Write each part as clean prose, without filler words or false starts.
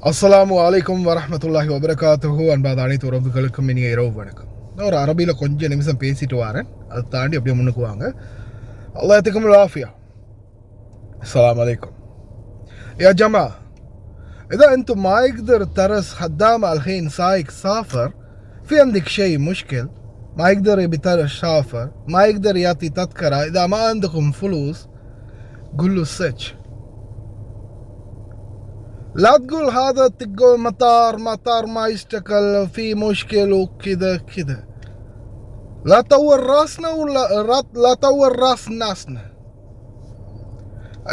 அஸ்ஸலாமு அலைக்கும் வரஹ்மத்துல்லாஹி வபரகாத்துஹு. அன்பாத அனைத்து உறவுகளுக்கும் இனிய இரவு வணக்கம். நான் ஒரு அரபியில் கொஞ்சம் நிமிஷம் பேசிட்டு வரேன், அதை தாண்டி அப்படியே முன்னுக்கு வாங்க. அல்லாஹ் يعطيكم العافية. السلام عليكم يا جماعة. إذا أنتم ما يقدر ترس خدام الحين سايق سافر، في عندك شيء مشكل، ما يقدر يبترس سافر، ما يقدر يعطي تذكرة، إذا ما عندكم فلوس قول له سج. لا تقول هذا، تقول مطار ما يشتغل، في مشكل وكذا كذا. لا طور راسنا ولا لا طور راس ناسنا.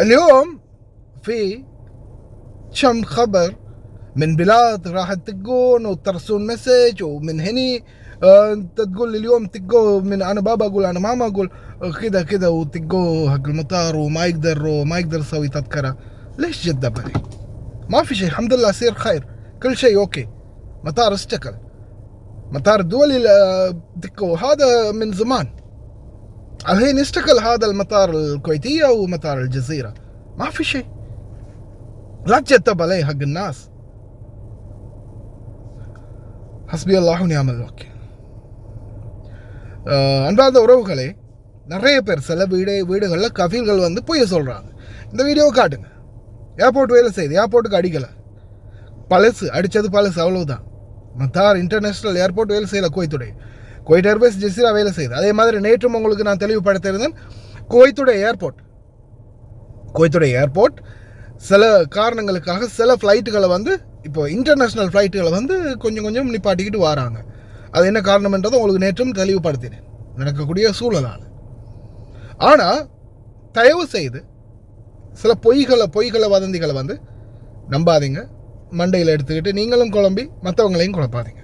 اليوم في كم خبر من بلاد راح تقون وترسون مسج، ومن هني انت تقول لي اليوم تقو من انا بابا اقول انا ماما اقول كذا كذا، وتقو حق المطار وما يقدر يسوي تذكره. ليش جدة بري؟ ما في شيء، الحمد لله يصير خير، كل شيء اوكي. مطار اشتغل، مطار الدولي دكو هذا من زمان، الحين يشتغل هذا المطار الكويتية ومطار الجزيرة، ما في شيء. لا تجتب عليه حق الناس. حسبي الله ونعم الوكيل. அன்பார்ந்த உறவுகளே, நிறைய பேர் சில வீடுகளில் கஃபீல்கள் வந்து பொய்ய சொல்கிறாங்க. இந்த வீடியோவை காட்டுங்க. ஏர்போர்ட் வேலை செய்யுது, ஏர்போர்ட்டுக்கு அடிக்கலை, பழசு அடித்தது பழசு, அவ்வளவுதான். மத்தார் இன்டர்நேஷ்னல் ஏர்போர்ட் வேலை செய்யலை, குவைத் ஏர்வேஸ் ஜெசிரா வேலை செய்யுது. அதே மாதிரி நேற்றும் உங்களுக்கு நான் தெளிவுபடுத்தியிருந்தேன், குவைத்துடைய ஏர்போர்ட் சில காரணங்களுக்காக சில ஃப்ளைட்டுகளை வந்து இப்போ இன்டர்நேஷ்னல் ஃப்ளைட்டுகளை வந்து கொஞ்சம் நிப்பாட்டிக்கிட்டு வராங்க. அது என்ன காரணம்ன்றதை உங்களுக்கு நேற்றும் தெளிவுபடுத்தினேன், நடக்கக்கூடிய சூழலால். ஆனால் தயவு செய்து சில பொய்களை வதந்திகளை வந்து நம்பாதீங்க, மண்டையில் எடுத்துக்கிட்டு நீங்களும் குழம்பி மற்றவங்களையும் குழப்பாதீங்க.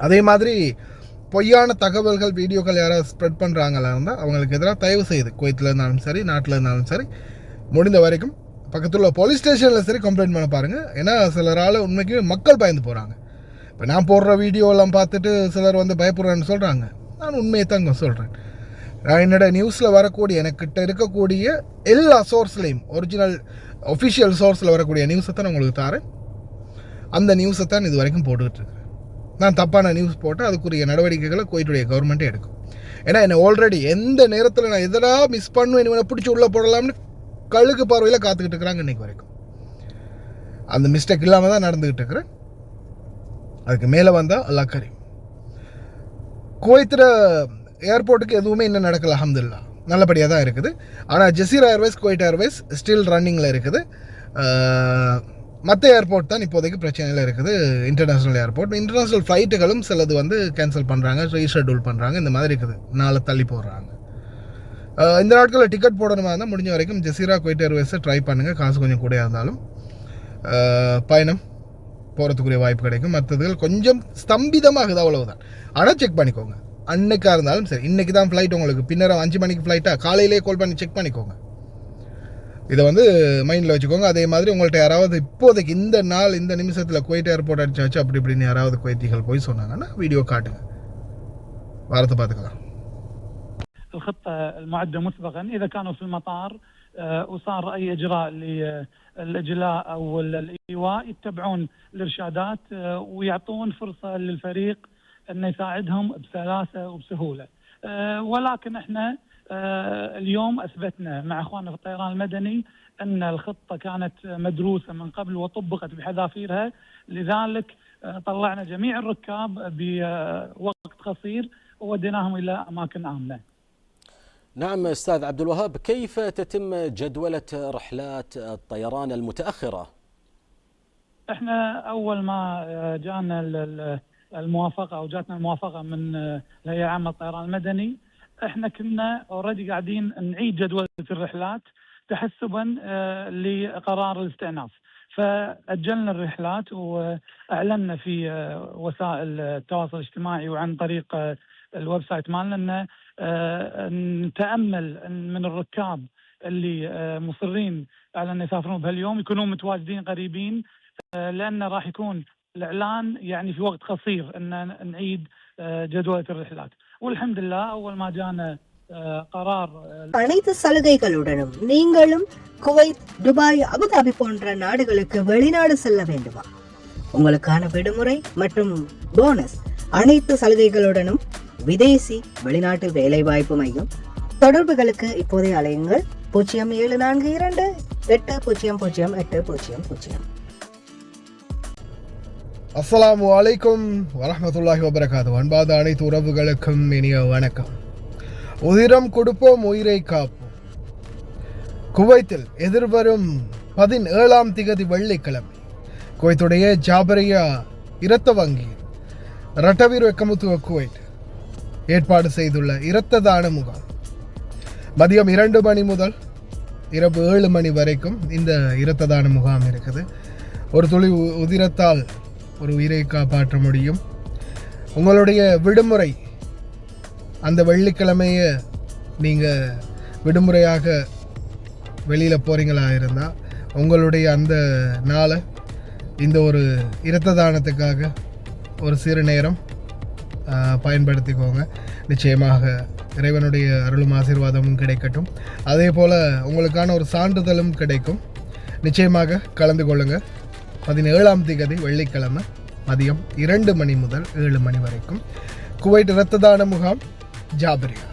அதே மாதிரி பொய்யான தகவல்கள் வீடியோக்கள் யாராவது ஸ்ப்ரெட் பண்ணுறாங்களா இருந்தால் அவங்களுக்கு எதிராக தயவு செய்து குவைத்தில் இருந்தாலும் சரி, நாட்டில் இருந்தாலும் சரி, முடிந்த வரைக்கும் பக்கத்தில் உள்ள போலீஸ் ஸ்டேஷனில் சரி கம்ப்ளைண்ட் பண்ண பாருங்கள். ஏன்னா சிலரால் உண்மைக்கு மக்கள் பயந்து போகிறாங்க. இப்போ நான் போடுற வீடியோலாம் பார்த்துட்டு சிலர் வந்து பயப்படுறான்னு சொல்கிறாங்க. நான் உண்மையை தாங்க சொல்கிறேன். நான் என்னோட நியூஸில் வரக்கூடிய எனக்கிட்ட இருக்கக்கூடிய எல்லா சோர்ஸ்லேயும் ஒரிஜினல் ஒஃபிஷியல் சோர்ஸில் வரக்கூடிய நியூஸை தான் நான் உங்களுக்கு தரேன். அந்த நியூஸை தான் இது வரைக்கும் போட்டுக்கிட்டு இருக்கேன். நான் தப்பான நியூஸ் போட்டு அதுக்குரிய நடவடிக்கைகளை குவைத்துடைய கவர்மெண்ட்டே எடுக்கும். ஏன்னா என்னை ஆல்ரெடி எந்த நேரத்தில் நான் எதெல்லாம் மிஸ் பண்ணுவேன், இவனை பிடிச்சி உள்ளே போடலாம்னு கழுகு பார்வையில் காத்துக்கிட்டு இருக்கிறாங்க இன்றைக்கு வரைக்கும். அந்த மிஸ்டேக் இல்லாமல் தான் நடந்துக்கிட்டு இருக்கிறேன். அதுக்கு மேலே வந்தால் அல்லாஹ் கரீம். குவைத்தில் ஏர்போர்ட்டுக்கு எதுவுமே இன்னும் நடக்கல, அல்ஹம்துலில்லாஹ், நல்லபடியாக தான் இருக்குது. ஆனால் ஜெசிரா ஏர்வேஸ், குவைட் ஏர்வேஸ் ஸ்டில் ரன்னிங்கில் இருக்குது. மற்ற ஏர்போர்ட் தான் இப்போதைக்கு பிரச்சனையில் இருக்குது. இன்டர்நேஷ்னல் ஃப்ளைட்டுகளும் சிலது வந்து கேன்சல் பண்ணுறாங்க, ரீஷெட்யூல் பண்ணுறாங்க, இந்த மாதிரி இருக்குது, நாளை தள்ளி போடுறாங்க. இந்த நாட்களில் டிக்கெட் போடணுமா இருந்தால் முடிஞ்ச வரைக்கும் ஜெசிரா குவைட் ஏர்வேஸை ட்ரை பண்ணுங்கள். காசு கொஞ்சம் கூட இருந்தாலும் பயணம் போகிறதுக்குரிய வாய்ப்பு கிடைக்கும். மற்றதுகள் கொஞ்சம் ஸ்தம்பிதமாகுது, அவ்வளவுதான். ஆனால் செக் பண்ணிக்கோங்க, அன்னைக்காக இருந்தாலும் சரி. இன்றைக்கி தான் ஃப்ளைட் உங்களுக்கு, பின்னர் 5 மணிக்கு ஃப்ளைட்டாக காலையிலே கால் பண்ணி செக் பண்ணிக்கோங்க. இதை வந்து மைண்டில் வச்சுக்கோங்க. அதே மாதிரி உங்கள்கிட்ட யாராவது இப்போதைக்கு இந்த நாள் இந்த நிமிஷத்தில் குவைட் ஏர்போர்ட் அடிச்சாச்சு அப்படி இப்படின்னு யாராவது குவைத்திகள் போய் சொன்னாங்கன்னா வீடியோ காட்டுங்க, வாரத்தை பார்த்துக்கலாம். الخطة المعدة مسبقا إذا كانوا في المطار وصار أي إجراء للإجلاء أو الإيواء يتبعون الإرشادات ويعطون فرصة للفريق أنه يساعدهم بسلاسة وبسهولة. ولكن إحنا اليوم أثبتنا مع أخواننا في الطيران المدني أن الخطة كانت مدروسة من قبل وطبقت بحذافيرها، لذلك طلعنا جميع الركاب بوقت قصير ووديناهم إلى أماكن آمنة. نعم أستاذ عبد الوهاب، كيف تتم جدولة رحلات الطيران المتأخرة؟ احنا أول ما جانا الموافقة أو جاتنا الموافقة من الهيئة العامة للطيران المدني، احنا كنا اوريدي قاعدين نعيد جدولة الرحلات تحسبا لقرار الاستئناف، فأجلنا الرحلات وأعلنا في وسائل التواصل الاجتماعي وعن طريق الويب سايت مالنا أن نتأمل من الركاب اللي مصرين على أن يسافرون بهاليوم يكونون متواجدين قريبين، لأن راح يكون الإعلان يعني في وقت قصير أن نعيد جدولة الرحلات. والحمد لله أول ما جانا قرار அனைத்து சலுகைகளுடனும் நீங்களும் குவைத், துபாய், அபுதாபி போன்ற நாடுகளுக்கு வெளிநாடு செல்ல வேண்டுமா? உங்களுக்கான விடுமுறை மற்றும் போனஸ் அனைத்து சலுகைகளுடனும் விதேசி வெளிநாட்டு வேலைவாய்ப்பு மையம். தொடர்புகளுக்கு இப்போதே அலையுங்கள் 0742-800-800. அஸ்ஸலாமு அலைக்கும் வரஹ்மத்துல்லாஹி வபரகாத்துஹு. அன்பாத அனைத்து உறவுகளுக்கும் இனிய வணக்கம். உதிரம் கொடுப்போம், உயிரை காப்போம். குவைத்தில் எதிர்வரும் 17ஆம் திகதி வெள்ளிக்கிழமை குவைத்துடைய ஜாபரியா இரத்த வங்கி ரட்டவீர் வெக்கமுத்துவ குவைட் ஏற்பாடு செய்துள்ள இரத்த தான முகாம் மதியம் 2 மணி முதல் இரவு 7 மணி வரைக்கும் இந்த இரத்த தான முகாம் இருக்குது. ஒரு துளி உதிரத்தால் ஒரு உயிரை காப்பாற்ற முடியும். உங்களுடைய விடுமுறை அந்த வெள்ளிக்கிழமையை நீங்கள் விடுமுறையாக வெளியில் போகிறீங்களா இருந்தால் உங்களுடைய அந்த நாளை இந்த ஒரு இரத்த தானத்துக்காக ஒரு சிறு நேரம் பயன்படுத்திக்கோங்க. நிச்சயமாக இறைவனுடைய அருளும் ஆசீர்வாதமும் கிடைக்கட்டும். அதே போல் உங்களுக்கான ஒரு சான்றிதழும் கிடைக்கும். நிச்சயமாக கலந்து கொள்ளுங்கள். 17ஆம் திகதி வெள்ளிக்கிழமை மதியம் 2 மணி முதல் 7 மணி வரைக்கும் குவைட் இரத்த தான முகாம் ஜாபரியா.